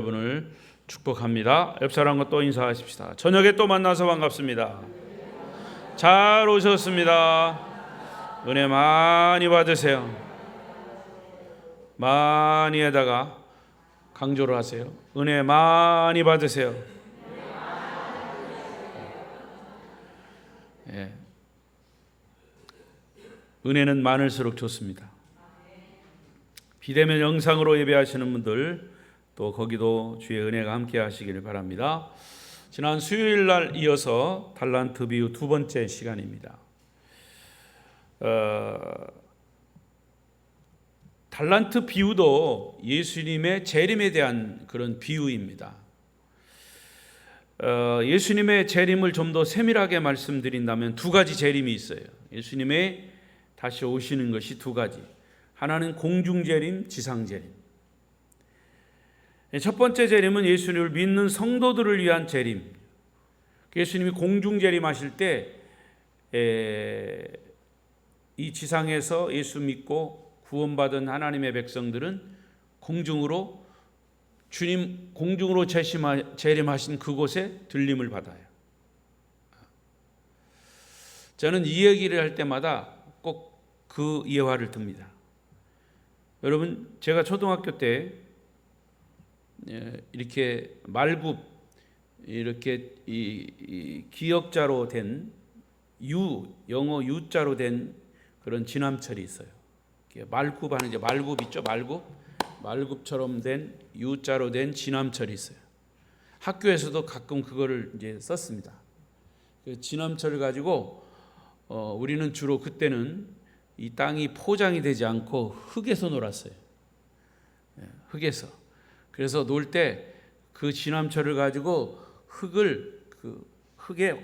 여러분을 축복합니다. 옆 사람과 또 인사하십시다. 저녁에 또 만나서 반갑습니다. 잘 오셨습니다. 은혜 많이 받으세요. 많이에다가 강조를 하세요. 은혜 많이 받으세요. 예. 은혜는 많을수록 좋습니다. 비대면 영상으로 예배하시는 분들 또 거기도 주의 은혜가 함께 하시기를 바랍니다. 지난 수요일 날 이어서 달란트 비유 두 번째 시간입니다. 달란트 비유도 예수님의 재림에 대한 그런 비유입니다. 예수님의 재림을 좀 더 세밀하게 말씀드린다면 두 가지 재림이 있어요. 예수님의 다시 오시는 것이 두 가지. 하나는 공중 재림, 지상 재림. 첫 번째 재림은 예수님을 믿는 성도들을 위한 재림. 예수님이 공중 재림하실 때 이 지상에서 예수 믿고 구원받은 하나님의 백성들은 공중으로 주님 공중으로 재림하신 그곳에 들림을 받아요. 저는 이 얘기를 할 때마다 꼭 그 예화를 듭니다. 여러분, 제가 초등학교 때 이렇게 말굽 이렇게 이 기역자로 된 영어 U자로 된 그런 지남철이 있어요. 말굽 하는 이제 말굽 있죠, 말굽처럼 된 U자로 된 지남철이 있어요. 학교에서도 가끔 그거를 이제 썼습니다. 그 지남철을 가지고 우리는 주로 그때는 이 땅이 포장이 되지 않고 흙에서 놀았어요. 흙에서. 그래서 놀 때 그 지남철을 가지고 흙을 그 흙에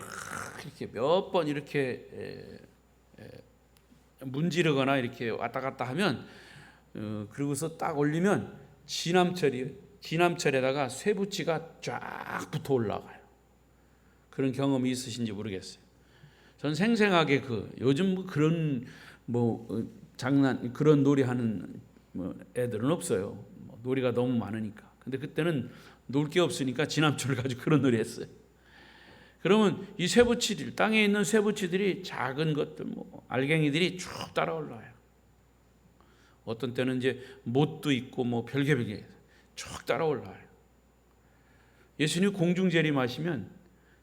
이렇게 몇 번 이렇게 문지르거나 이렇게 왔다 갔다 하면 그러고서 딱 올리면 지남철에다가 쇠붙이가 쫙 붙어 올라가요. 그런 경험이 있으신지 모르겠어요. 전 생생하게 요즘 그런 장난 그런 놀이 하는 애들은 없어요. 놀이가 너무 많으니까. 근데 그때는 놀 게 없으니까 지남철을 가지고 그런 놀이 했어요. 그러면 이 쇠붙이들, 땅에 있는 쇠붙이들이 작은 것들, 알갱이들이 쭉 따라 올라와요. 어떤 때는 이제 못도 있고 별개 쭉 따라 올라와요. 예수님 공중 재림하시면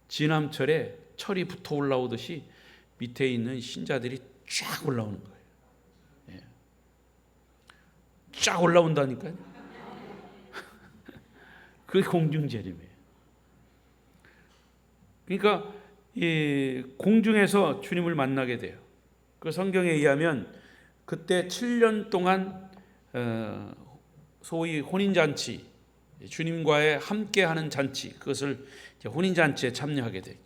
지남철에 철이 붙어 올라오듯이 밑에 있는 신자들이 쫙 올라오는 거예요. 쫙 올라온다니까요. 그게 공중 재림이에요. 그러니까 이 공중에서 주님을 만나게 돼요. 그 성경에 의하면 그때 7년 동안 소위 혼인잔치, 주님과의 함께하는 잔치, 그것을 혼인잔치에 참여하게 되죠.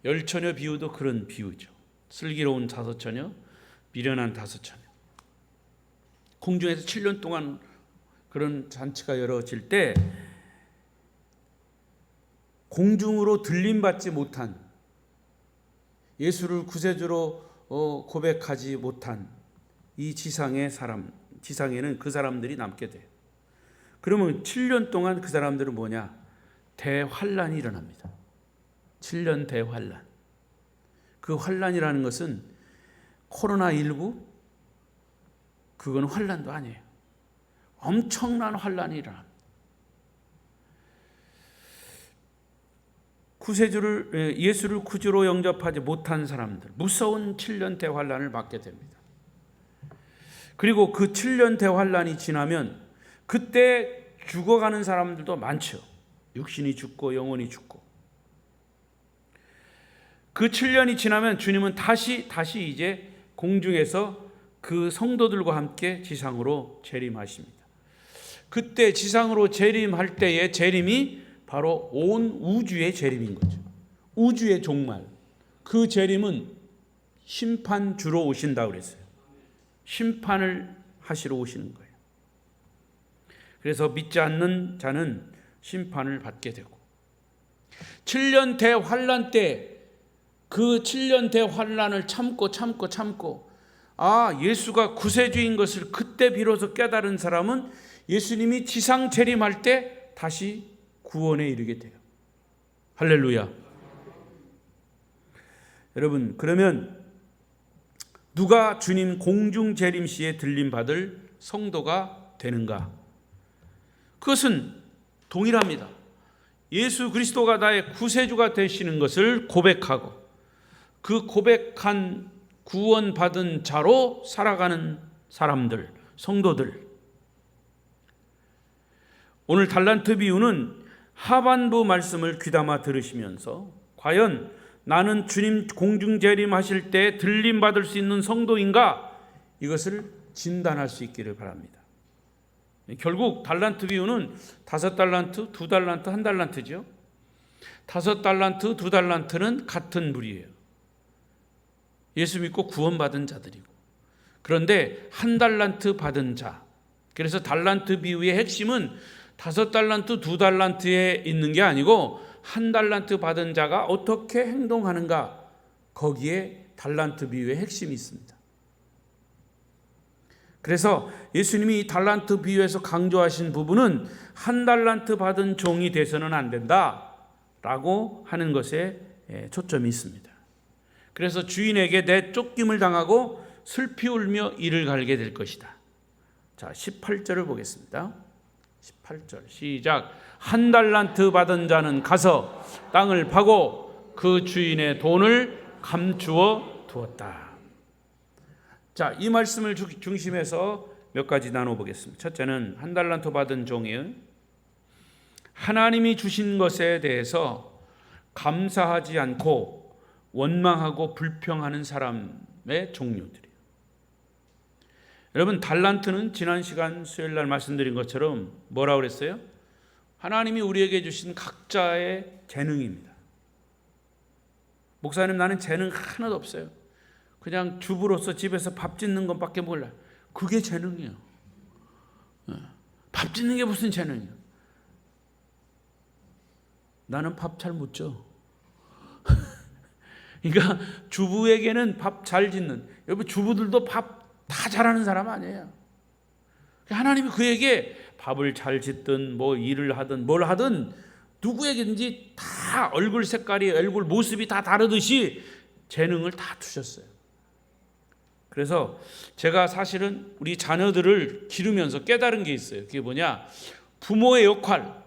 열처녀 비유도 그런 비유죠. 슬기로운 다섯 처녀, 미련한 다섯 처녀. 공중에서 7년 동안 그런 잔치가 이루어질 때 공중으로 들림받지 못한, 예수를 구세주로 고백하지 못한 이 지상에는 그 사람들이 남게 돼요. 그러면 7년 동안 그 사람들은 뭐냐? 대환란이 일어납니다. 7년 대환란. 그 환란이라는 것은 코로나19 그건 환란도 아니에요. 엄청난 환란이 일어납니다. 예수를 구주로 영접하지 못한 사람들, 무서운 7년 대환란을 받게 됩니다. 그리고 그 7년 대환란이 지나면 그때 죽어가는 사람들도 많죠. 육신이 죽고 영혼이 죽고. 그 7년이 지나면 주님은 다시 이제 공중에서 그 성도들과 함께 지상으로 재림하십니다. 그때 지상으로 재림할 때의 재림이 바로 온 우주의 재림인 거죠. 우주의 종말. 그 재림은 심판 주로 오신다고 그랬어요. 심판을 하시러 오시는 거예요. 그래서 믿지 않는 자는 심판을 받게 되고, 7년 대환란 때 그 7년 대환란을 참고 예수가 구세주인 것을 그때 비로소 깨달은 사람은 예수님이 지상 재림할 때 다시 구원에 이르게 돼요. 할렐루야. 여러분, 그러면 누가 주님 공중 재림시에 들림 받을 성도가 되는가? 그것은 동일합니다. 예수 그리스도가 나의 구세주가 되시는 것을 고백하고 그 고백한 구원받은 자로 살아가는 사람들, 성도들. 오늘 달란트 비유는 하반부 말씀을 귀담아 들으시면서 과연 나는 주님 공중 재림하실 때 들림 받을 수 있는 성도인가? 이것을 진단할 수 있기를 바랍니다. 결국 달란트 비유는 5달란트, 2달란트, 1달란트죠. 5달란트, 2달란트는 같은 무리예요. 예수 믿고 구원받은 자들이고. 그런데 1달란트 받은 자. 그래서 달란트 비유의 핵심은 5달란트, 2달란트에 있는 게 아니고 1달란트 받은 자가 어떻게 행동하는가, 거기에 달란트 비유의 핵심이 있습니다. 그래서 예수님이 이 달란트 비유에서 강조하신 부분은 1달란트 받은 종이 돼서는 안 된다라고 하는 것에 초점이 있습니다. 그래서 주인에게 내쫓김을 당하고 슬피 울며 이를 갈게 될 것이다. 자, 18절을 보겠습니다. 18절 시작. 1달란트 받은 자는 가서 땅을 파고 그 주인의 돈을 감추어 두었다. 자, 이 말씀을 중심해서 몇 가지 나눠보겠습니다. 첫째는 1달란트 받은 종이 하나님이 주신 것에 대해서 감사하지 않고 원망하고 불평하는 사람의 종류들이에요. 여러분, 달란트는 지난 시간 수요일날 말씀드린 것처럼 뭐라고 그랬어요? 하나님이 우리에게 주신 각자의 재능입니다. 목사님, 나는 재능 하나도 없어요. 그냥 주부로서 집에서 밥 짓는 것밖에 몰라요. 그게 재능이에요. 밥 짓는 게 무슨 재능이에요? 나는 밥 잘 못 줘. 그러니까 주부에게는 밥 잘 짓는, 여러분 주부들도 밥 다 잘하는 사람 아니에요. 하나님이 그에게 밥을 잘 짓든 뭐 일을 하든 뭘 하든 누구에게든지 다 얼굴 색깔이, 얼굴 모습이 다 다르듯이 재능을 다 주셨어요. 그래서 제가 사실은 우리 자녀들을 기르면서 깨달은 게 있어요. 그게 뭐냐? 부모의 역할,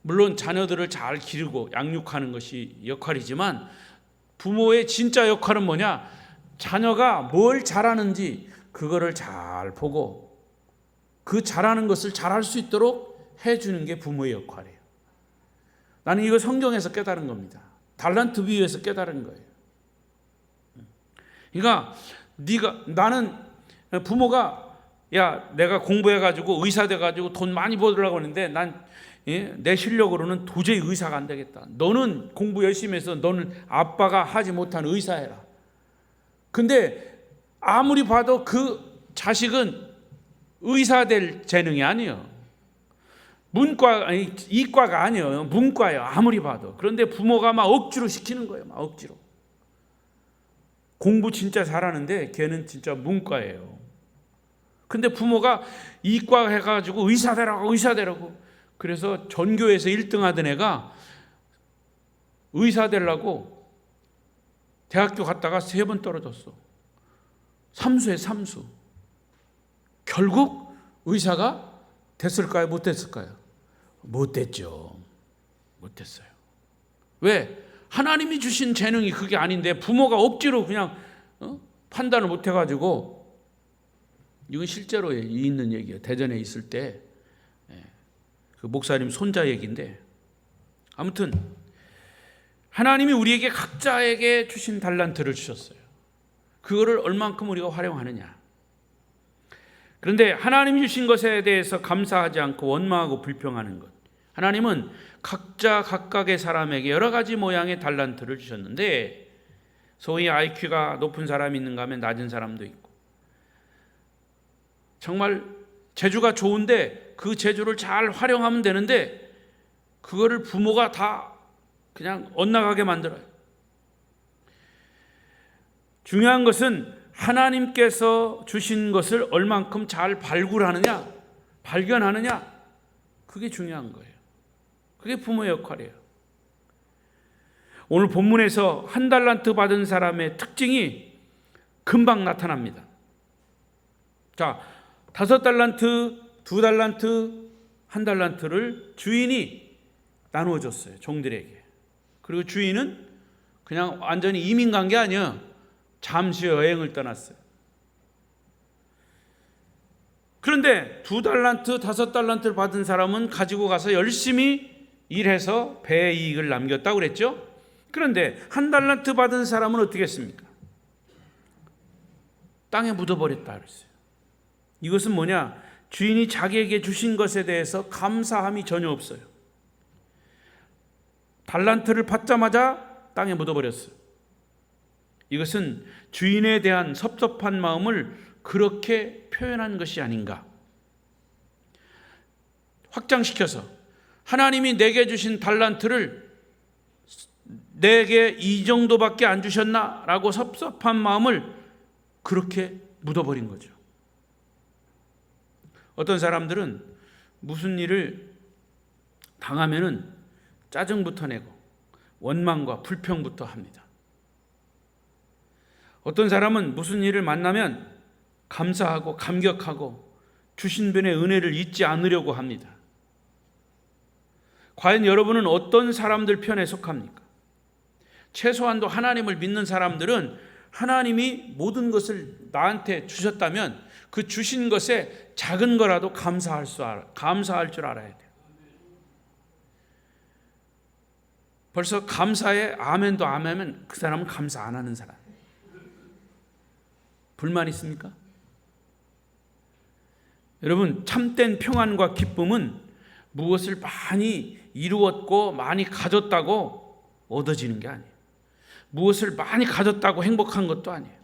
물론 자녀들을 잘 기르고 양육하는 것이 역할이지만 부모의 진짜 역할은 뭐냐? 자녀가 뭘 잘하는지 그거를 잘 보고 그 잘하는 것을 잘할 수 있도록 해주는 게 부모의 역할이에요. 나는 이거 성경에서 깨달은 겁니다. 달란트 비유에서 깨달은 거예요. 그러니까 나는 부모가 야, 내가 공부해가지고 의사 돼가지고 돈 많이 벌으려고 하는데 내 실력으로는 도저히 의사가 안 되겠다. 너는 공부 열심히 해서 너는 아빠가 하지 못한 의사 해라. 근데 아무리 봐도 그 자식은 의사 될 재능이 아니에요. 이과가 아니에요. 문과예요. 아무리 봐도. 그런데 부모가 막 억지로 시키는 거예요. 막 억지로. 공부 진짜 잘하는데 걔는 진짜 문과예요. 근데 부모가 이과 해가지고 의사 되라고. 그래서 전교에서 1등 하던 애가 의사 되려고 대학교 갔다가 3번 떨어졌어. 삼수에 삼수. 결국 의사가 됐을까요? 못 됐을까요? 못 됐죠. 못 됐어요. 왜? 하나님이 주신 재능이 그게 아닌데 부모가 억지로 그냥 판단을 못 해가지고. 이건 실제로 있는 얘기예요. 대전에 있을 때 그 목사님 손자 얘기인데, 아무튼 하나님이 우리에게 각자에게 주신 달란트를 주셨어요. 그거를 얼만큼 우리가 활용하느냐. 그런데 하나님이 주신 것에 대해서 감사하지 않고 원망하고 불평하는 것. 하나님은 각자 각각의 사람에게 여러 가지 모양의 달란트를 주셨는데, 소위 IQ가 높은 사람이 있는가 하면 낮은 사람도 있고, 정말 재주가 좋은데 그 재주를 잘 활용하면 되는데 그거를 부모가 다 그냥 엇나가게 만들어요. 중요한 것은 하나님께서 주신 것을 얼만큼 잘 발굴하느냐, 발견하느냐, 그게 중요한 거예요. 그게 부모의 역할이에요. 오늘 본문에서 한 달란트 받은 사람의 특징이 금방 나타납니다. 자, 5달란트, 2달란트, 1달란트를 주인이 나누어 줬어요. 종들에게. 그리고 주인은 그냥 완전히 이민 간 게 아니에요. 잠시 여행을 떠났어요. 그런데 2달란트, 5달란트를 받은 사람은 가지고 가서 열심히 일해서 배의 이익을 남겼다고 그랬죠. 그런데 1달란트 받은 사람은 어떻게 했습니까? 땅에 묻어버렸다 그랬어요. 이것은 뭐냐? 주인이 자기에게 주신 것에 대해서 감사함이 전혀 없어요. 달란트를 받자마자 땅에 묻어버렸어요. 이것은 주인에 대한 섭섭한 마음을 그렇게 표현한 것이 아닌가. 확장시켜서 하나님이 내게 주신 달란트를 내게 이 정도밖에 안 주셨나? 라고 섭섭한 마음을 그렇게 묻어버린 거죠. 어떤 사람들은 무슨 일을 당하면은 짜증부터 내고 원망과 불평부터 합니다. 어떤 사람은 무슨 일을 만나면 감사하고 감격하고 주신 분의 은혜를 잊지 않으려고 합니다. 과연 여러분은 어떤 사람들 편에 속합니까? 최소한도 하나님을 믿는 사람들은 하나님이 모든 것을 나한테 주셨다면 그 주신 것에 작은 거라도 감사할 줄 알아야 돼요. 벌써 감사에 아멘도 안 하면 그 사람은 감사 안 하는 사람. 불만 있습니까? 여러분, 참된 평안과 기쁨은 무엇을 많이 이루었고 많이 가졌다고 얻어지는 게 아니에요. 무엇을 많이 가졌다고 행복한 것도 아니에요.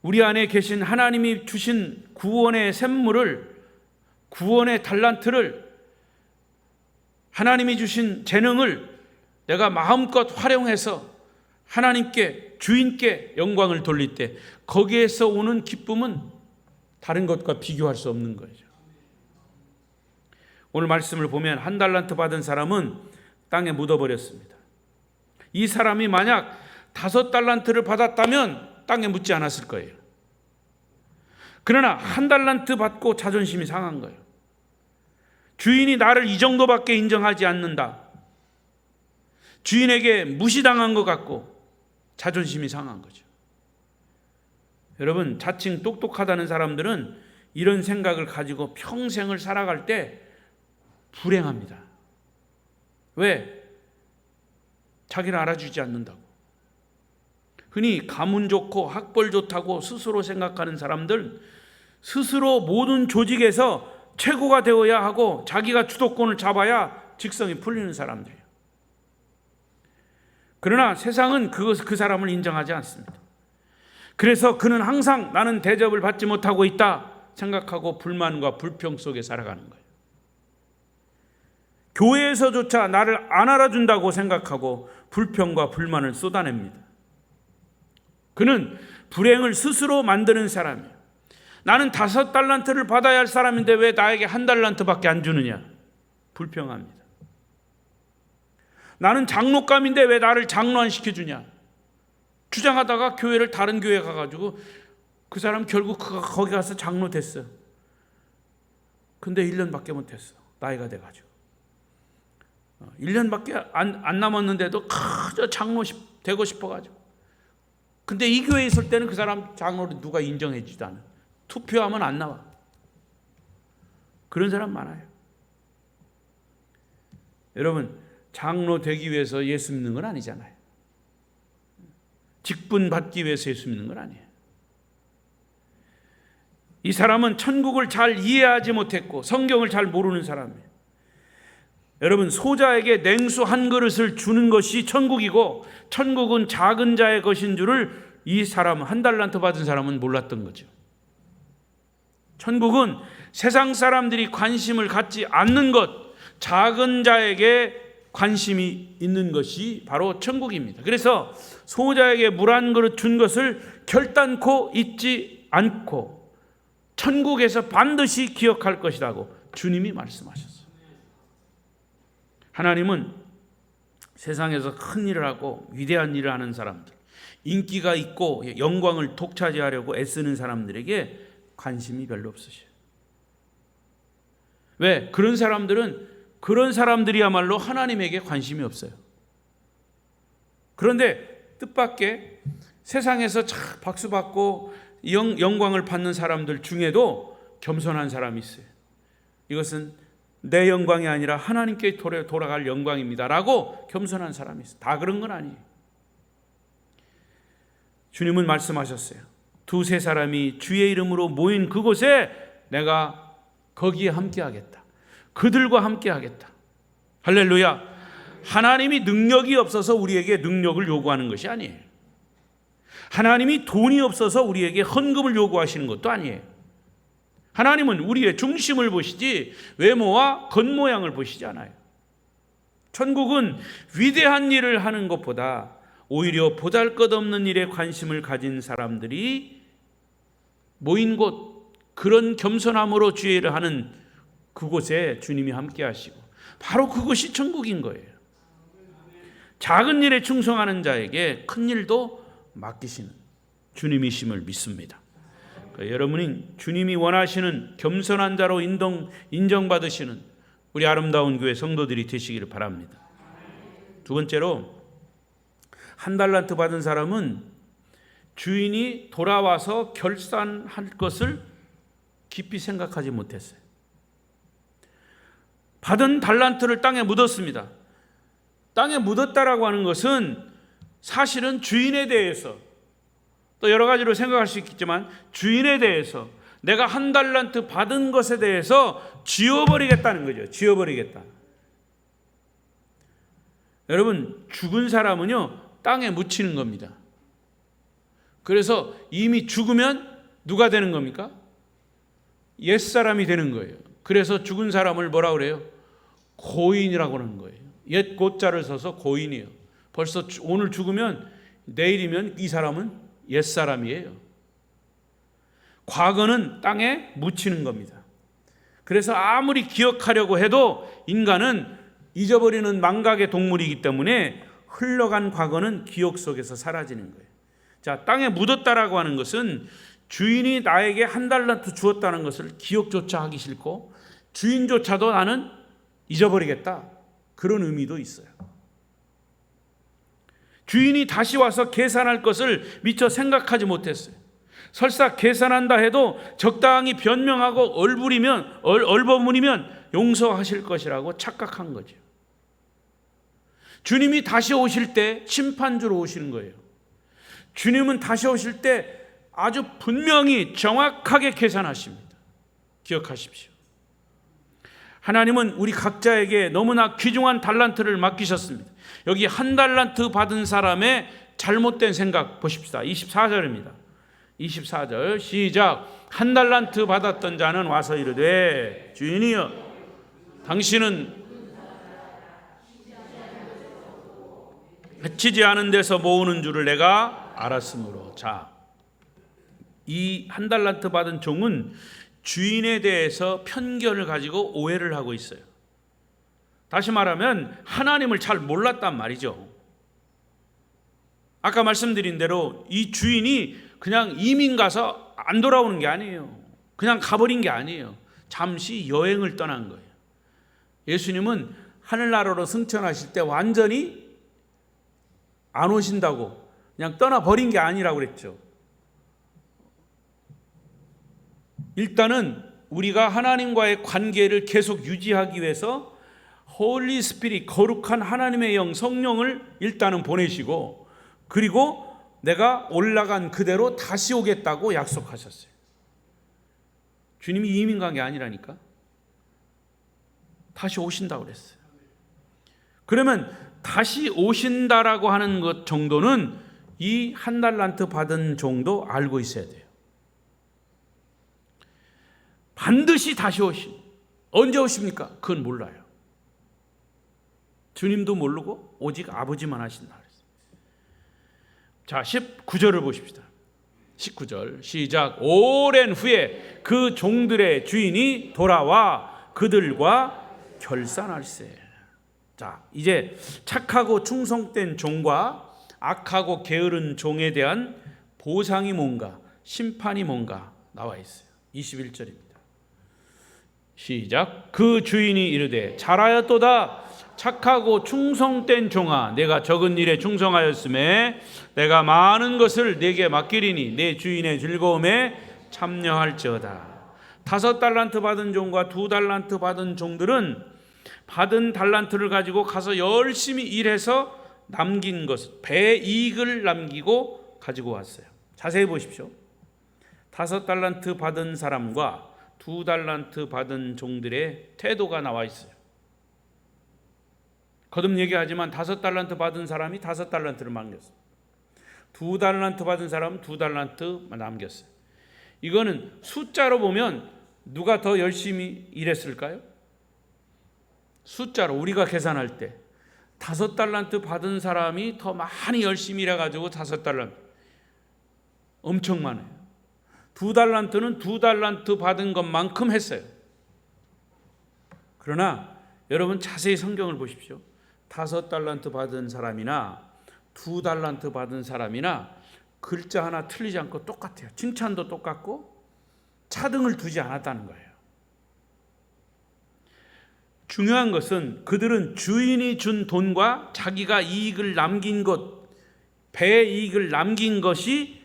우리 안에 계신 하나님이 주신 구원의 샘물을, 구원의 달란트를, 하나님이 주신 재능을 내가 마음껏 활용해서 하나님께, 주인께 영광을 돌릴 때 거기에서 오는 기쁨은 다른 것과 비교할 수 없는 거죠. 오늘 말씀을 보면 1달란트 받은 사람은 땅에 묻어버렸습니다. 이 사람이 만약 5달란트를 받았다면 땅에 묻지 않았을 거예요. 그러나 1달란트 받고 자존심이 상한 거예요. 주인이 나를 이 정도밖에 인정하지 않는다. 주인에게 무시당한 것 같고 자존심이 상한 거죠. 여러분, 자칭 똑똑하다는 사람들은 이런 생각을 가지고 평생을 살아갈 때 불행합니다. 왜? 자기를 알아주지 않는다고. 흔히 가문 좋고 학벌 좋다고 스스로 생각하는 사람들, 스스로 모든 조직에서 최고가 되어야 하고 자기가 주도권을 잡아야 직성이 풀리는 사람들이에요. 그러나 세상은 그 사람을 인정하지 않습니다. 그래서 그는 항상 나는 대접을 받지 못하고 있다 생각하고 불만과 불평 속에 살아가는 거예요. 교회에서조차 나를 안 알아준다고 생각하고 불평과 불만을 쏟아냅니다. 그는 불행을 스스로 만드는 사람이에요. 나는 5달란트를 받아야 할 사람인데 왜 나에게 1달란트밖에 안 주느냐? 불평합니다. 나는 장로감인데 왜 나를 장로 안 시켜주냐? 주장하다가 교회를 다른 교회 가가지고 그 사람 결국 거기 가서 장로 됐어. 근데 1년밖에 못했어. 나이가 돼가지고 1년밖에 안 남았는데도 그저 장로 되고 싶어가지고. 근데 이 교회에 있을 때는 그 사람 장로를 누가 인정해주지도 않아. 투표하면 안 나와. 그런 사람 많아요. 여러분, 장로 되기 위해서 예수 믿는 건 아니잖아요. 직분 받기 위해서 예수 믿는 건 아니에요. 이 사람은 천국을 잘 이해하지 못했고 성경을 잘 모르는 사람이에요. 여러분, 소자에게 냉수 한 그릇을 주는 것이 천국이고 천국은 작은 자의 것인 줄을 이 사람은 1달란트 받은 사람은 몰랐던 거죠. 천국은 세상 사람들이 관심을 갖지 않는 것, 작은 자에게 관심이 있는 것이 바로 천국입니다. 그래서 소자에게 물 한 그릇 준 것을 결단코 잊지 않고 천국에서 반드시 기억할 것이라고 주님이 말씀하셨어요. 하나님은 세상에서 큰 일을 하고 위대한 일을 하는 사람들, 인기가 있고 영광을 독차지하려고 애쓰는 사람들에게 관심이 별로 없으셔요. 왜? 그런 사람들이야말로 하나님에게 관심이 없어요. 그런데 뜻밖의 세상에서 참 박수받고 영광을 받는 사람들 중에도 겸손한 사람이 있어요. 이것은 내 영광이 아니라 하나님께 돌아갈 영광입니다 라고 겸손한 사람이 있어요. 다 그런 건 아니에요. 주님은 말씀하셨어요. 두세 사람이 주의 이름으로 모인 그곳에 내가 거기에 함께하겠다. 그들과 함께하겠다. 할렐루야. 하나님이 능력이 없어서 우리에게 능력을 요구하는 것이 아니에요. 하나님이 돈이 없어서 우리에게 헌금을 요구하시는 것도 아니에요. 하나님은 우리의 중심을 보시지 외모와 겉모양을 보시지 않아요. 천국은 위대한 일을 하는 것보다 오히려 보잘것없는 일에 관심을 가진 사람들이 모인 곳, 그런 겸손함으로 주의 일을 하는 그곳에 주님이 함께 하시고 바로 그것이 천국인 거예요. 작은 일에 충성하는 자에게 큰 일도 맡기시는 주님이심을 믿습니다. 그러니까 여러분이 주님이 원하시는 겸손한 자로 인정받으시는 우리 아름다운 교회 성도들이 되시기를 바랍니다. 두 번째로, 한 달란트 받은 사람은 주인이 돌아와서 결산할 것을 깊이 생각하지 못했어요. 받은 달란트를 땅에 묻었습니다. 땅에 묻었다라고 하는 것은 사실은 주인에 대해서, 또 여러 가지로 생각할 수 있겠지만 주인에 대해서 내가 한 달란트 받은 것에 대해서 지워버리겠다는 거죠. 지워버리겠다. 여러분, 죽은 사람은요 땅에 묻히는 겁니다. 그래서 이미 죽으면 누가 되는 겁니까? 옛사람이 되는 거예요. 그래서 죽은 사람을 뭐라 그래요? 고인이라고 하는 거예요. 옛 고자를 써서 고인이에요. 벌써 오늘 죽으면 내일이면 이 사람은 옛사람이에요. 과거는 땅에 묻히는 겁니다. 그래서 아무리 기억하려고 해도 인간은 잊어버리는 망각의 동물이기 때문에 흘러간 과거는 기억 속에서 사라지는 거예요. 자, 땅에 묻었다라고 하는 것은 주인이 나에게 한 달란트 주었다는 것을 기억조차 하기 싫고 주인조차도 나는 잊어버리겠다, 그런 의미도 있어요. 주인이 다시 와서 계산할 것을 미처 생각하지 못했어요. 설사 계산한다 해도 적당히 변명하고 얼버무리면 용서하실 것이라고 착각한 거죠. 주님이 다시 오실 때 심판주로 오시는 거예요. 주님은 다시 오실 때 아주 분명히 정확하게 계산하십니다. 기억하십시오. 하나님은 우리 각자에게 너무나 귀중한 달란트를 맡기셨습니다. 여기 한 달란트 받은 사람의 잘못된 생각 보십시다. 24절입니다. 24절 시작. 한 달란트 받았던 자는 와서 이르되 주인이여 당신은 해치지 않은 데서 모으는 줄을 내가 알았으므로. 자, 이 한 달란트 받은 종은 주인에 대해서 편견을 가지고 오해를 하고 있어요. 다시 말하면 하나님을 잘 몰랐단 말이죠. 아까 말씀드린 대로 이 주인이 그냥 이민 가서 안 돌아오는 게 아니에요. 그냥 가버린 게 아니에요. 잠시 여행을 떠난 거예요. 예수님은 하늘나라로 승천하실 때 완전히 안 오신다고 그냥 떠나버린 게 아니라고 그랬죠. 일단은 우리가 하나님과의 관계를 계속 유지하기 위해서 홀리 스피릿, 거룩한 하나님의 영, 성령을 일단은 보내시고, 그리고 내가 올라간 그대로 다시 오겠다고 약속하셨어요. 주님이 이민 간 게 아니라니까. 다시 오신다고 그랬어요. 그러면 다시 오신다라고 하는 것 정도는 이 한 달란트 받은 종도 알고 있어야 돼요. 반드시 다시 언제 오십니까? 그건 몰라요. 주님도 모르고 오직 아버지만 하신다 그랬어요. 자, 19절을 보십시다. 19절 시작. 오랜 후에 그 종들의 주인이 돌아와 그들과 결산할세. 자, 이제 착하고 충성된 종과 악하고 게으른 종에 대한 보상이 뭔가, 심판이 뭔가 나와 있어요. 21절입니다. 시작. 그 주인이 이르되 잘하였도다. 착하고 충성된 종아, 내가 적은 일에 충성하였음에 내가 많은 것을 네게 맡기리니 내 주인의 즐거움에 참여할지어다. 5달란트 받은 종과 2달란트 받은 종들은 받은 달란트를 가지고 가서 열심히 일해서 남긴 것, 배이익을 남기고 가지고 왔어요. 자세히 보십시오. 5달란트 받은 사람과 2달란트 받은 종들의 태도가 나와 있어요. 거듭 얘기하지만 5달란트 받은 사람이 5달란트를 남겼어요. 2달란트 받은 사람은 2달란트 남겼어요. 이거는 숫자로 보면 누가 더 열심히 일했을까요? 숫자로 우리가 계산할 때 5달란트 받은 사람이 더 많이 열심히 일해가지고 5달란트, 엄청 많아요. 2달란트는 2달란트 받은 것만큼 했어요. 그러나 여러분 자세히 성경을 보십시오. 5달란트 받은 사람이나 2달란트 받은 사람이나 글자 하나 틀리지 않고 똑같아요. 칭찬도 똑같고 차등을 두지 않았다는 거예요. 중요한 것은 그들은 주인이 준 돈과 자기가 이익을 남긴 것, 배이익을 남긴 것이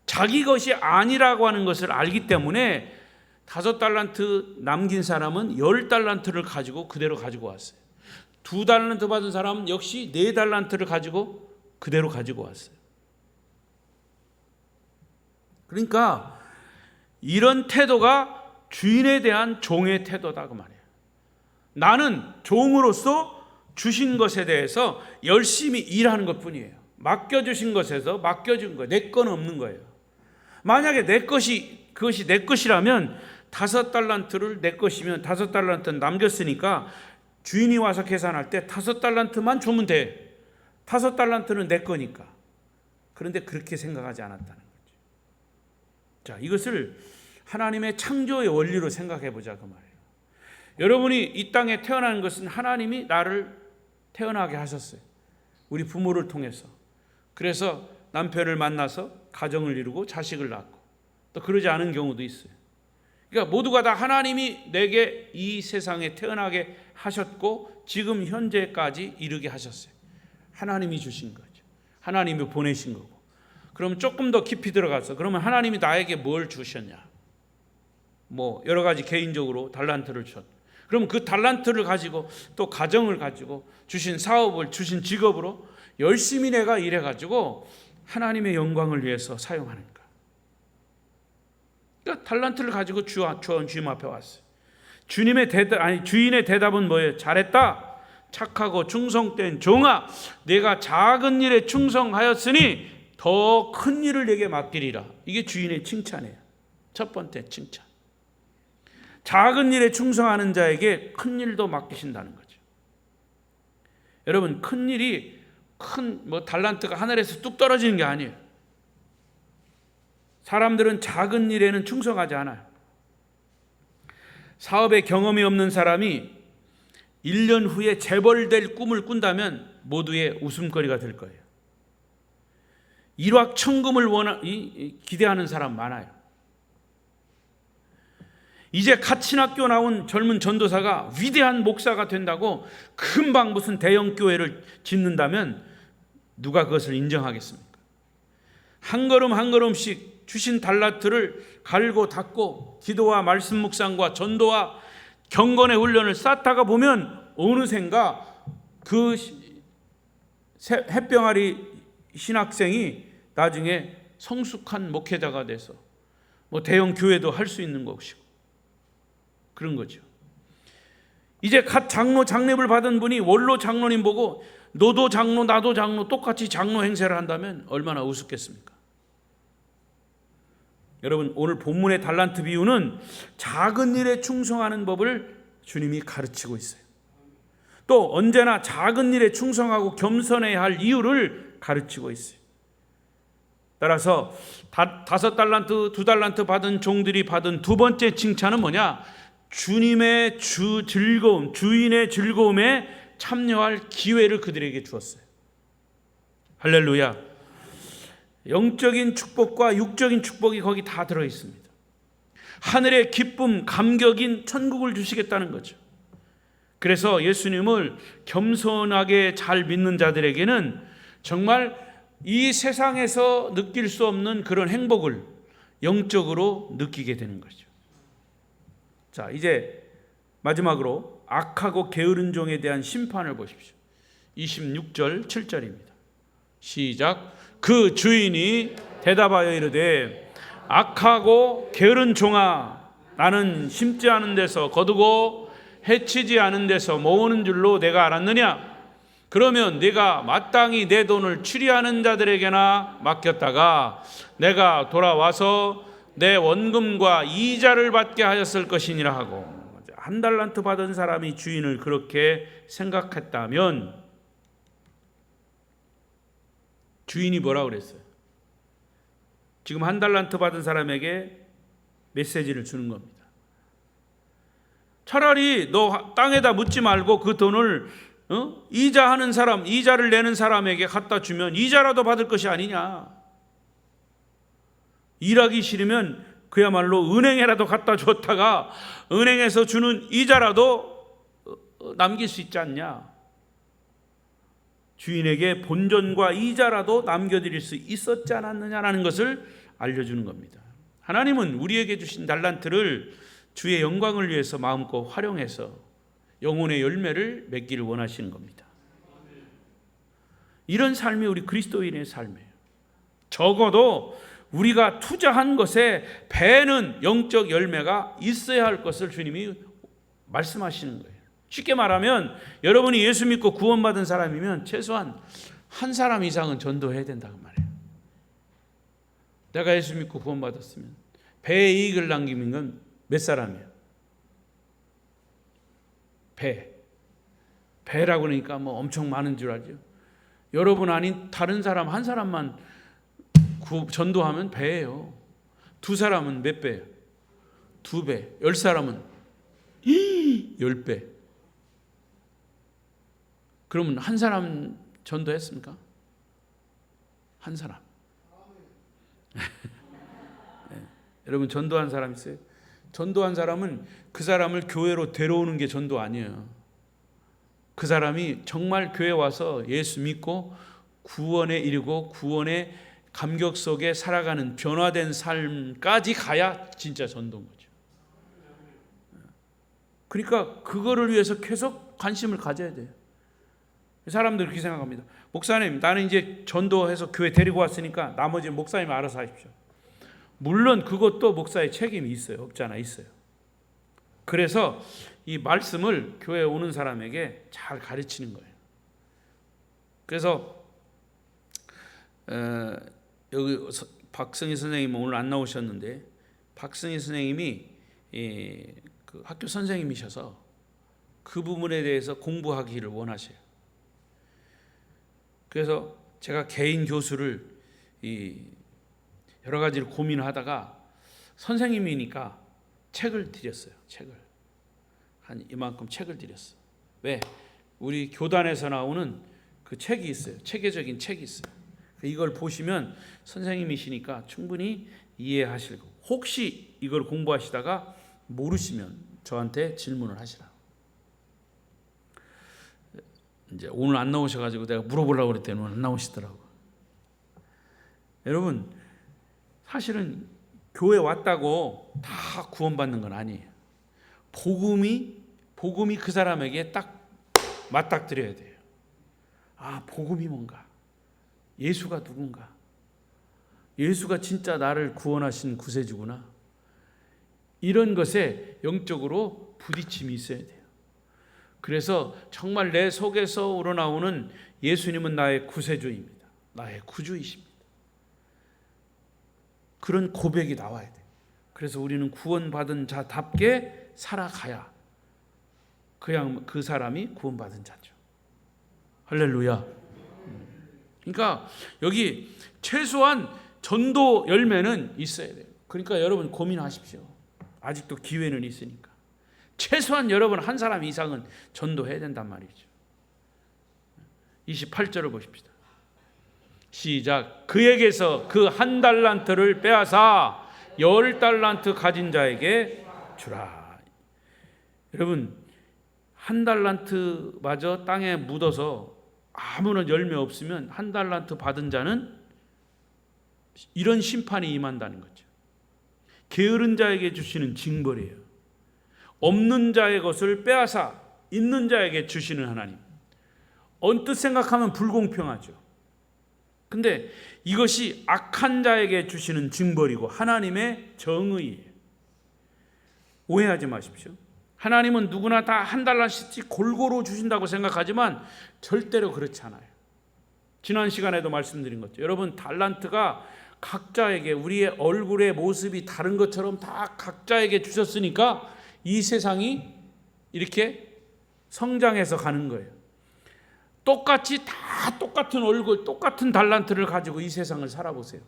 자기 것이 아니라고 하는 것을 알기 때문에 5달란트 남긴 사람은 10달란트를 가지고 그대로 가지고 왔어요. 2달란트 받은 사람은 역시 4달란트를 가지고 그대로 가지고 왔어요. 그러니까 이런 태도가 주인에 대한 종의 태도다 그 말이에요. 나는 종으로서 주신 것에 대해서 열심히 일하는 것뿐이에요. 맡겨주신 것에서 맡겨준 거, 내 건 없는 거예요. 만약에 그것이 내 것이라면 5달란트를 내 것이면 5달란트는 남겼으니까 주인이 와서 계산할 때 5달란트만 주면 돼. 5달란트는 내 거니까. 그런데 그렇게 생각하지 않았다는 거죠. 자, 이것을 하나님의 창조의 원리로 생각해 보자 그 말이에요. 여러분이 이 땅에 태어난 것은 하나님이 나를 태어나게 하셨어요. 우리 부모를 통해서. 그래서 남편을 만나서 가정을 이루고 자식을 낳고 또 그러지 않은 경우도 있어요. 그러니까 모두가 다 하나님이 내게 이 세상에 태어나게 하셨고 지금 현재까지 이르게 하셨어요. 하나님이 주신 거죠. 하나님이 보내신 거고. 그럼 조금 더 깊이 들어가서 그러면 하나님이 나에게 뭘 주셨냐? 뭐 여러 가지 개인적으로 달란트를 주셨. 그럼 그 달란트를 가지고 또 가정을 가지고 주신 사업을 주신 직업으로 열심히 내가 일해 가지고 하나님의 영광을 위해서 사용하는 거. 그러니까 달란트를 가지고 주님 앞에 왔어요. 주인의 대답은 뭐예요? 잘했다. 착하고 충성된 종아, 내가 작은 일에 충성하였으니 더 큰 일을 내게 맡기리라. 이게 주인의 칭찬이에요. 첫 번째 칭찬. 작은 일에 충성하는 자에게 큰 일도 맡기신다는 거죠. 여러분, 큰 일이 달란트가 하늘에서 뚝 떨어지는 게 아니에요. 사람들은 작은 일에는 충성하지 않아요. 사업에 경험이 없는 사람이 1년 후에 재벌될 꿈을 꾼다면 모두의 웃음거리가 될 거예요. 일확천금을 기대하는 사람 많아요. 이제 갓 신학교 나온 젊은 전도사가 위대한 목사가 된다고 금방 무슨 대형 교회를 짓는다면 누가 그것을 인정하겠습니까? 한 걸음 한 걸음씩 주신 달란트를 갈고 닦고 기도와 말씀 묵상과 전도와 경건의 훈련을 쌓다가 보면 어느샌가 그 햇병아리 신학생이 나중에 성숙한 목회자가 돼서 대형 교회도 할 수 있는 것이고 그런 거죠. 이제 갓 장로 장례를 받은 분이 원로 장로님 보고 너도 장로 나도 장로 똑같이 장로 행세를 한다면 얼마나 우습겠습니까? 여러분, 오늘 본문의 달란트 비유는 작은 일에 충성하는 법을 주님이 가르치고 있어요. 또 언제나 작은 일에 충성하고 겸손해야 할 이유를 가르치고 있어요. 따라서 5달란트, 2달란트 받은 종들이 받은 두 번째 칭찬은 뭐냐? 주님의 즐거움, 주인의 즐거움에 참여할 기회를 그들에게 주었어요. 할렐루야. 영적인 축복과 육적인 축복이 거기 다 들어 있습니다. 하늘의 기쁨, 감격인 천국을 주시겠다는 거죠. 그래서 예수님을 겸손하게 잘 믿는 자들에게는 정말 이 세상에서 느낄 수 없는 그런 행복을 영적으로 느끼게 되는 거죠. 자, 이제 마지막으로 악하고 게으른 종에 대한 심판을 보십시오. 26절 7절입니다. 시작. 그 주인이 대답하여 이르되 악하고 게으른 종아, 나는 심지 않은 데서 거두고 해치지 않은 데서 모으는 줄로 내가 알았느냐? 그러면 네가 마땅히 내 돈을 추리하는 자들에게나 맡겼다가 내가 돌아와서 내 원금과 이자를 받게 하였을 것이니라 하고, 한 달란트 받은 사람이 주인을 그렇게 생각했다면 주인이 뭐라고 그랬어요? 지금 한 달란트 받은 사람에게 메시지를 주는 겁니다. 차라리 너 땅에다 묻지 말고 그 돈을 이자하는 사람, 이자를 내는 사람에게 갖다 주면 이자라도 받을 것이 아니냐. 일하기 싫으면 그야말로 은행에라도 갖다 줬다가 은행에서 주는 이자라도 남길 수 있지 않냐. 주인에게 본전과 이자라도 남겨드릴 수 있었지 않았느냐라는 것을 알려주는 겁니다. 하나님은 우리에게 주신 달란트를 주의 영광을 위해서 마음껏 활용해서 영혼의 열매를 맺기를 원하시는 겁니다. 이런 삶이 우리 그리스도인의 삶이에요. 적어도 우리가 투자한 것에 배는 영적 열매가 있어야 할 것을 주님이 말씀하시는 거예요. 쉽게 말하면 여러분이 예수 믿고 구원받은 사람이면 최소한 한 사람 이상은 전도해야 된다고 말해요. 내가 예수 믿고 구원받았으면 배에 이익을 남기는 건 몇 사람이에요? 배라고 그러니까 뭐 엄청 많은 줄 알죠. 여러분 아닌 다른 사람 한 사람만 전도하면 배예요. 두 사람은 몇 배예요? 2배. 10사람은 10배. 그러면 한 사람 전도했습니까? 한 사람. 네. 여러분 전도한 사람 있어요? 전도한 사람은 그 사람을 교회로 데려오는 게 전도 아니에요. 그 사람이 정말 교회 와서 예수 믿고 구원에 이르고 구원의 감격 속에 살아가는 변화된 삶까지 가야 진짜 전도인 거죠. 그러니까 그거를 위해서 계속 관심을 가져야 돼요. 사람들 그렇게 생각합니다. 목사님, 나는 이제 전도해서 교회 데리고 왔으니까 나머지는 목사님 알아서 하십시오. 물론 그것도 목사의 책임이 있어요. 없지 않아 있어요. 그래서 이 말씀을 교회에 오는 사람에게 잘 가르치는 거예요. 그래서 여기 박승희 선생님은 오늘 안 나오셨는데, 박승희 선생님이 그 학교 선생님이셔서 그 부분에 대해서 공부하기를 원하셔요. 그래서 제가 개인 교수를 여러 가지를 고민하다가 선생님이니까 책을 드렸어요. 책을 한 이만큼 책을 드렸어요. 왜? 우리 교단에서 나오는 그 책이 있어요. 체계적인 책이 있어요. 이걸 보시면 선생님이시니까 충분히 이해하실 거고, 혹시 이걸 공부하시다가 모르시면 저한테 질문을 하시라. 이제 오늘 안 나오셔가지고 내가 물어보려고 그랬더니 오늘 안 나오시더라고. 여러분, 사실은 교회 왔다고 다 구원받는 건 아니에요. 복음이 그 사람에게 딱 맞닥뜨려야 돼요. 아, 복음이 뭔가? 예수가 누군가? 예수가 진짜 나를 구원하신 구세주구나. 이런 것에 영적으로 부딪힘이 있어야 돼요. 그래서 정말 내 속에서 우러나오는 예수님은 나의 구세주입니다. 나의 구주이십니다. 그런 고백이 나와야 돼요. 그래서 우리는 구원받은 자답게 살아가야 그냥 그 사람이 구원받은 자죠. 할렐루야. 그러니까 여기 최소한 전도 열매는 있어야 돼요. 그러니까 여러분 고민하십시오. 아직도 기회는 있으니까. 최소한 여러분 한 사람 이상은 전도해야 된단 말이죠. 28절을 보십시다. 시작. 그에게서 그 1달란트를 빼앗아 10달란트 가진 자에게 주라. 여러분, 1달란트마저 땅에 묻어서 아무런 열매 없으면 1달란트 받은 자는 이런 심판이 임한다는 거죠. 게으른 자에게 주시는 징벌이에요. 없는 자의 것을 빼앗아 있는 자에게 주시는 하나님. 언뜻 생각하면 불공평하죠. 근데 이것이 악한 자에게 주시는 징벌이고 하나님의 정의예요. 오해하지 마십시오. 하나님은 누구나 다 1달란트씩 골고루 주신다고 생각하지만 절대로 그렇지 않아요. 지난 시간에도 말씀드린 것죠. 여러분, 달란트가 각자에게 우리의 얼굴의 모습이 다른 것처럼 다 각자에게 주셨으니까 이 세상이 이렇게 성장해서 가는 거예요. 똑같이 다 똑같은 얼굴, 똑같은 달란트를 가지고 이 세상을 살아보세요.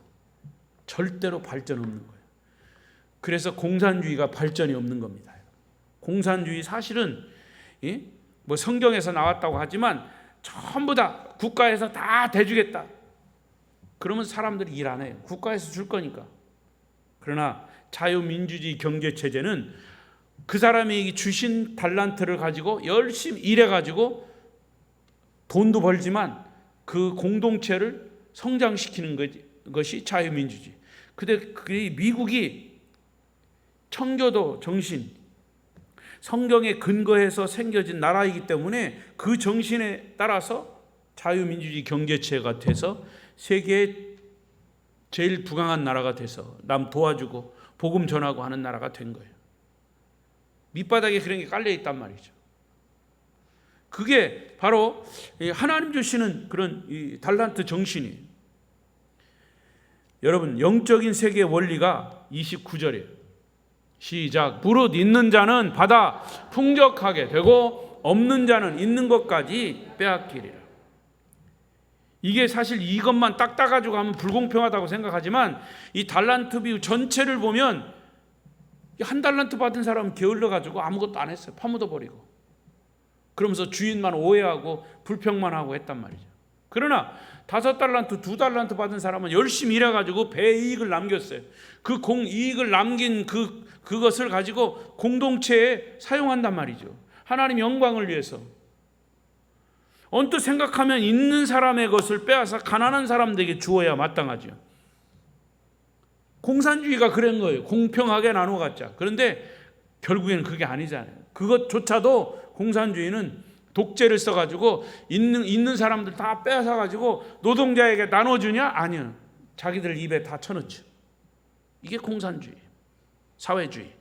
절대로 발전 없는 거예요. 그래서 공산주의가 발전이 없는 겁니다. 공산주의 사실은 뭐 성경에서 나왔다고 하지만 전부 다 국가에서 다 대주겠다. 그러면 사람들이 일 안 해요. 국가에서 줄 거니까. 그러나 자유민주주의 경제체제는 그 사람이 주신 달란트를 가지고 열심히 일해가지고 돈도 벌지만 그 공동체를 성장시키는 것이 자유민주주의. 근데 미국이 청교도 정신, 성경에 근거해서 생겨진 나라이기 때문에 그 정신에 따라서 자유민주주의 경제체가 돼서 세계에 제일 부강한 나라가 돼서 남 도와주고 복음 전하고 하는 나라가 된 거예요. 밑바닥에 그런 게 깔려 있단 말이죠. 그게 바로 하나님 주시는 그런 이 달란트 정신이에요. 여러분, 영적인 세계의 원리가 29절이에요. 시작. 무릇 있는 자는 받아 풍족하게 되고 없는 자는 있는 것까지 빼앗기리라. 이게 사실 이것만 딱 따가지고 하면 불공평하다고 생각하지만 이 달란트 비유 전체를 보면 1달란트 받은 사람은 게을러가지고 아무것도 안 했어요. 파묻어 버리고. 그러면서 주인만 오해하고 불평만 하고 했단 말이죠. 그러나 5달란트, 2달란트 받은 사람은 열심히 일해가지고 배이익을 남겼어요. 그 공이익을 남긴 그것을 가지고 공동체에 사용한단 말이죠. 하나님 영광을 위해서. 언뜻 생각하면 있는 사람의 것을 빼앗아 가난한 사람들에게 주어야 마땅하죠. 공산주의가 그런 거예요. 공평하게 나눠 갖자. 그런데 결국에는 그게 아니잖아요. 그것조차도 공산주의는 독재를 써가지고 있는 사람들 다 빼앗아가지고 노동자에게 나눠주냐? 아니요. 자기들 입에 다 쳐넣죠. 이게 공산주의, 사회주의.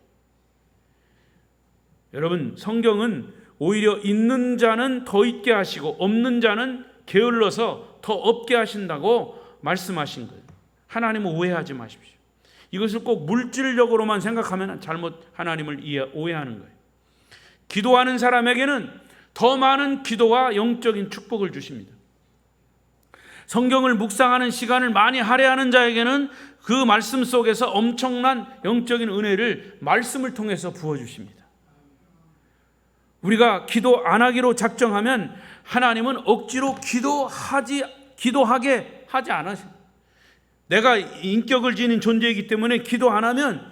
여러분, 성경은 오히려 있는 자는 더 있게 하시고 없는 자는 게을러서 더 없게 하신다고 말씀하신 거예요. 하나님은 오해하지 마십시오. 이것을 꼭 물질적으로만 생각하면 잘못 하나님을 오해하는 거예요. 기도하는 사람에게는 더 많은 기도와 영적인 축복을 주십니다. 성경을 묵상하는 시간을 많이 할애하는 자에게는 그 말씀 속에서 엄청난 영적인 은혜를 말씀을 통해서 부어주십니다. 우리가 기도 안 하기로 작정하면 하나님은 억지로 기도하게 하지 않으세요. 내가 인격을 지닌 존재이기 때문에 기도 안 하면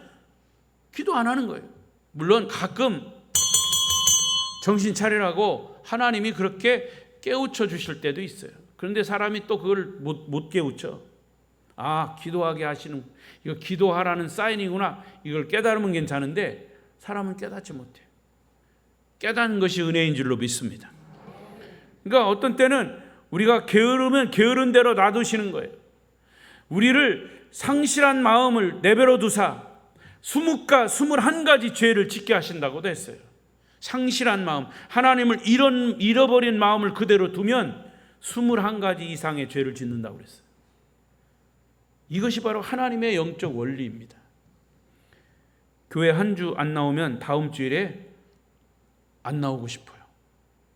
기도 안 하는 거예요. 물론 가끔 정신 차리라고 하나님이 그렇게 깨우쳐 주실 때도 있어요. 그런데 사람이 또 그걸 못 깨우쳐. 아, 기도하게 하시는, 이거 기도하라는 사인이구나. 이걸 깨달으면 괜찮은데 사람은 깨닫지 못해요. 깨닫는 것이 은혜인 줄로 믿습니다. 그러니까 어떤 때는 우리가 게으르면 게으른 대로 놔두시는 거예요. 우리를 상실한 마음을 내버려 두사 21가지 죄를 짓게 하신다고도 했어요. 상실한 마음, 하나님을 잃어버린 마음을 그대로 두면 21가지 이상의 죄를 짓는다고 그랬어요. 이것이 바로 하나님의 영적 원리입니다. 교회 한 주 안 나오면 다음 주일에 안 나오고 싶어요.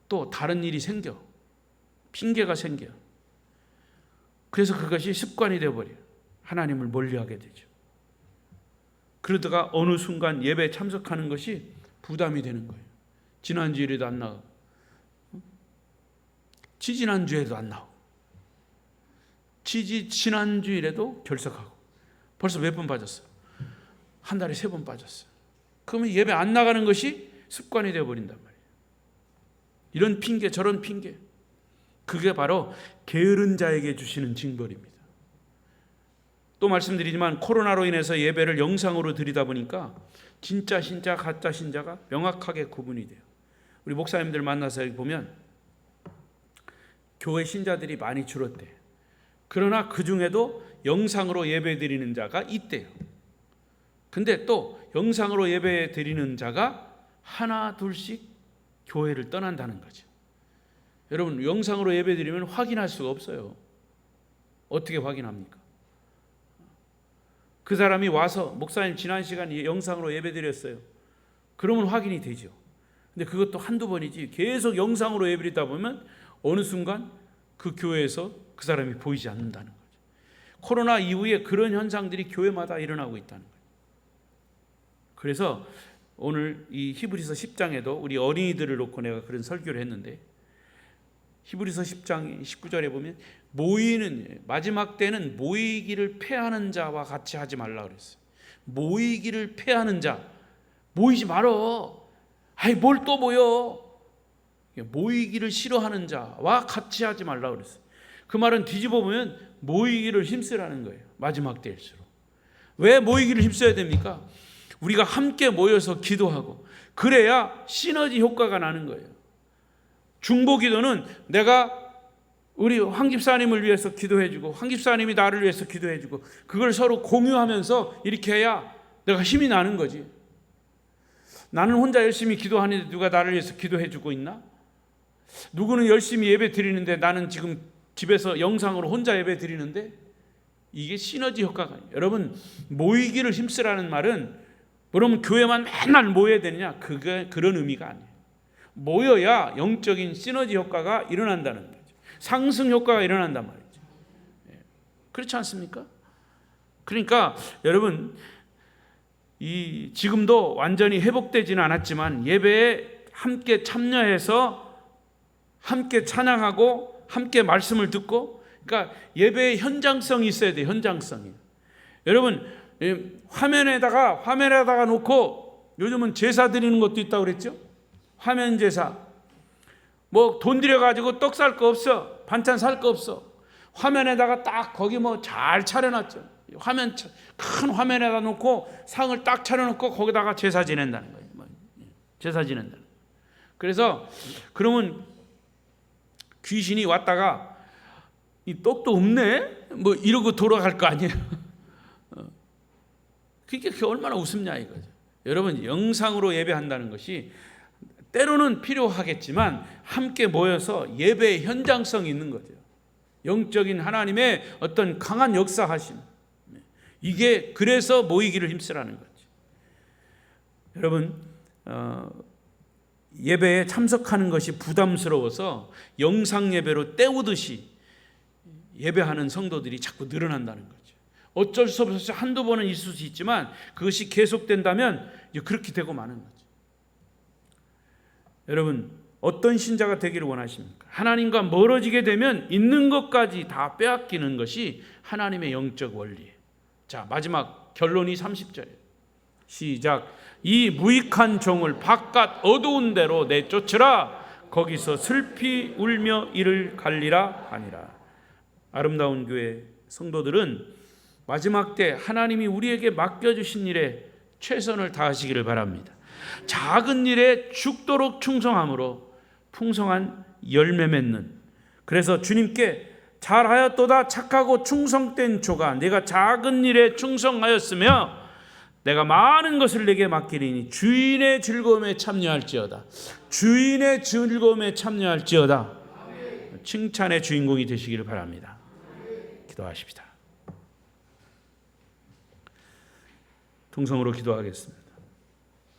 또 다른 일이 생겨. 핑계가 생겨. 그래서 그것이 습관이 되어버려요. 하나님을 멀리하게 되죠. 그러다가 어느 순간 예배에 참석하는 것이 부담이 되는 거예요. 지난주일에도 안 나가고 지지난주에도 안 나오고 지난주일에도 결석하고 벌써 몇 번 빠졌어요? 한 달에 3번 빠졌어요. 그러면 예배 안 나가는 것이 습관이 되어버린단 말이에요. 이런 핑계 저런 핑계, 그게 바로 게으른 자에게 주시는 징벌입니다. 또 말씀드리지만 코로나로 인해서 예배를 영상으로 드리다 보니까 진짜 신자 가짜 신자가 명확하게 구분이 돼요. 우리 목사님들 만나서 여기 보면 교회 신자들이 많이 줄었대요. 그러나 그 중에도 영상으로 예배 드리는 자가 있대요. 근데 또 영상으로 예배 드리는 자가 하나 둘씩 교회를 떠난다는 거죠. 여러분, 영상으로 예배 드리면 확인할 수가 없어요. 어떻게 확인합니까? 그 사람이 와서 목사님 지난 시간에 영상으로 예배 드렸어요. 그러면 확인이 되죠. 근데 그것도 한두 번이지 계속 영상으로 예배 드리다 보면 어느 순간 그 교회에서 그 사람이 보이지 않는다는 거죠. 코로나 이후에 그런 현상들이 교회마다 일어나고 있다는 거예요. 그래서 오늘 이 히브리서 10장에도 우리 어린이들을 놓고 내가 그런 설교를 했는데, 히브리서 10장 19절에 보면 모이는, 마지막 때는 모이기를 패하는 자와 같이 하지 말라 그랬어요. 모이기를 패하는 자, 모이지 말어. 아이 뭘 또 모여. 모이기를 싫어하는 자와 같이 하지 말라 그랬어요. 그 말은 뒤집어 보면 모이기를 힘쓰라는 거예요. 마지막 때일수록. 왜 모이기를 힘써야 됩니까? 우리가 함께 모여서 기도하고 그래야 시너지 효과가 나는 거예요. 중보기도는 내가 우리 황 집사님을 위해서 기도해주고 황 집사님이 나를 위해서 기도해주고 그걸 서로 공유하면서 이렇게 해야 내가 힘이 나는 거지. 나는 혼자 열심히 기도하는데 누가 나를 위해서 기도해주고 있나? 누구는 열심히 예배 드리는데 나는 지금 집에서 영상으로 혼자 예배 드리는데, 이게 시너지 효과가 아니에요. 여러분, 모이기를 힘쓰라는 말은 그러면 교회만 맨날 모여야 되느냐? 그게 그런 의미가 아니에요. 모여야 영적인 시너지 효과가 일어난다는 거죠. 상승 효과가 일어난단 말이죠. 그렇지 않습니까? 그러니까 여러분, 이 지금도 완전히 회복되지는 않았지만 예배에 함께 참여해서 함께 찬양하고 함께 말씀을 듣고, 그러니까 예배의 현장성이 있어야 돼요. 현장성이. 여러분, 화면에다가 놓고 요즘은 제사 드리는 것도 있다고 그랬죠? 화면 제사. 뭐 돈 들여가지고 떡 살 거 없어. 반찬 살 거 없어. 화면에다가 딱 거기 뭐 잘 차려놨죠. 큰 화면에다 놓고 상을 딱 차려놓고 거기다가 제사 지낸다는 거예요. 제사 지낸다는 거예요. 그래서 그러면 귀신이 왔다가 이 떡도 없네? 뭐 이러고 돌아갈 거 아니에요. 그게 얼마나 우습냐 이거죠. 여러분, 영상으로 예배한다는 것이 때로는 필요하겠지만 함께 모여서 예배의 현장성이 있는 거죠. 영적인 하나님의 어떤 강한 역사하심, 이게 그래서 모이기를 힘쓰라는 거죠. 여러분, 예배에 참석하는 것이 부담스러워서 영상 예배로 때우듯이 예배하는 성도들이 자꾸 늘어난다는 거죠. 어쩔 수 없어서 한두 번은 있을 수 있지만 그것이 계속된다면 그렇게 되고 마는 거죠. 여러분, 어떤 신자가 되기를 원하십니까? 하나님과 멀어지게 되면 있는 것까지 다 빼앗기는 것이 하나님의 영적 원리예요. 자, 마지막 결론이 30절이에요. 시작. 이 무익한 종을 바깥 어두운 데로 내쫓으라. 거기서 슬피 울며 이를 갈리라 하니라. 아름다운 교회 성도들은 마지막 때 하나님이 우리에게 맡겨주신 일에 최선을 다하시기를 바랍니다. 작은 일에 죽도록 충성함으로 풍성한 열매 맺는, 그래서 주님께 잘하였도다 착하고 충성된 조가, 내가 작은 일에 충성하였으며 내가 많은 것을 내게 맡기리니 주인의 즐거움에 참여할지어다. 주인의 즐거움에 참여할지어다. 칭찬의 주인공이 되시기를 바랍니다. 기도하십시다. 통성으로 기도하겠습니다.